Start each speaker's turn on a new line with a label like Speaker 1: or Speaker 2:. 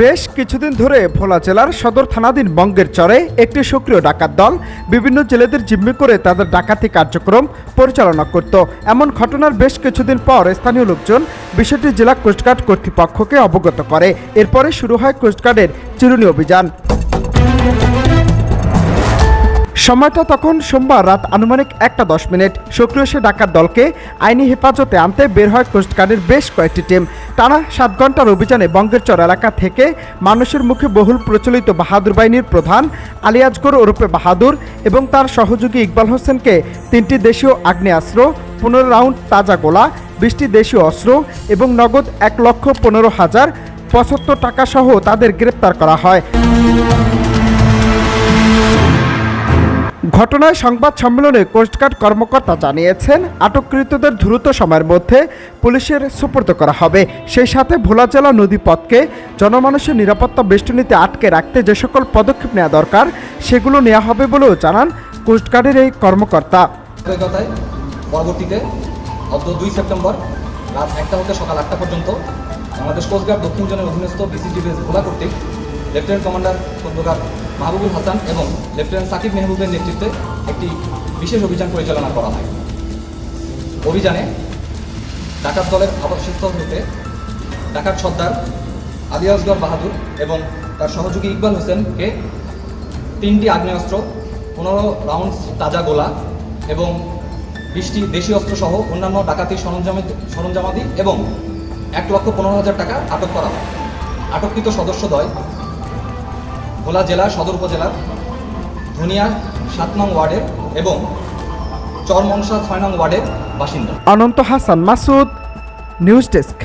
Speaker 1: বেশ কিছুদিন ধরে ভোলা জেলার সদর থানাধীন বঙ্গের চরে একটি সক্রিয় ডাকাত দল বিভিন্ন জেলেদের জিম্মি করে তাদের ডাকাতি কার্যক্রম পরিচালনা করত। এমন ঘটনার বেশ কিছুদিন পর স্থানীয় লোকজন বিষয়টি জেলা কোস্টগার্ড কর্তৃপক্ষকে অবগত করে। এরপরে শুরু হয় কোস্টগার্ডের চিরুনি অভিযান। সময়টা তখন সোমবার রাত আনুমানিক 1:10। সক্রিয় সে ডাকাত দলকে আইনি হেফাজতে আনতে বের হয় কোস্টগার্ডের বেশ কয়েকটি টিম। টানা 7 ঘন্টার অভিযানে বঙ্গেরচর এলাকা থেকে মানুষের মুখে বহুল প্রচলিত বাহাদুর বাহিনীর প্রধান আলী আসগর ওরফে বাহাদুর এবং তার সহযোগী ইকবাল হোসেনকে 3টি দেশীয় আগ্নেয়াস্ত্র, 15 রাউন্ড তাজা গোলা, 20টি দেশীয় অস্ত্র এবং নগদ 1,15,075 টাকা সহ তাদের গ্রেপ্তার করা হয়। ঘটনায় সংবাদ সম্মেলনে কোস্টগার্ড কর্মকর্তা জানিয়েছেন, আটককৃতদের দ্রুত সময়ের মধ্যে পুলিশের সুপর্দ করা হবে। সেই সাথে ভোলা জেলা নদীপথকে জনমানুষের নিরাপত্তা বেষ্টনীতে আটকে রাখতে যে সকল পদক্ষেপ নেওয়া দরকার সেগুলো নেওয়া হবে বলেও জানান কোস্টগার্ডের এই কর্মকর্তা।
Speaker 2: পরবর্তীতে 2 সেপ্টেম্বর রাত 1টা হতে সকাল 8টা পর্যন্ত বাংলাদেশ কোস্টগার্ড দক্ষিণ জোনের অধীনস্থ বিসিজিবিএস ভোলা কর্তৃক লেফটেন্যান্ট কমান্ডার খন্দকার মাহবুবুল হাসান এবং লেফটেন্যান্ট সাকিব মেহবুবের নেতৃত্বে একটি বিশেষ অভিযান পরিচালনা করা হয়। অভিযানে ডাকাত দলের আবাসস্থল হতে ডাকাত সর্দার আলী আসগর বাহাদুর এবং তার সহযোগী ইকবাল হোসেনকে 3টি আগ্নেয়াস্ত্র, 15 রাউন্ড তাজা গোলা এবং 20টি দেশীয় অস্ত্র সহ অন্যান্য ডাকাতি সরঞ্জামাদি এবং 1,15,000 টাকা আটক করা হয়। আটককৃত সদস্যদ্বয় ভোলা জেলার সদর উপজেলার ধনিয়া 7 নং ওয়ার্ডের এবং চরমনসা 6 নং ওয়ার্ডের বাসিন্দা।
Speaker 1: অনন্ত হাসান মাসুদ, নিউজ ডেস্ক।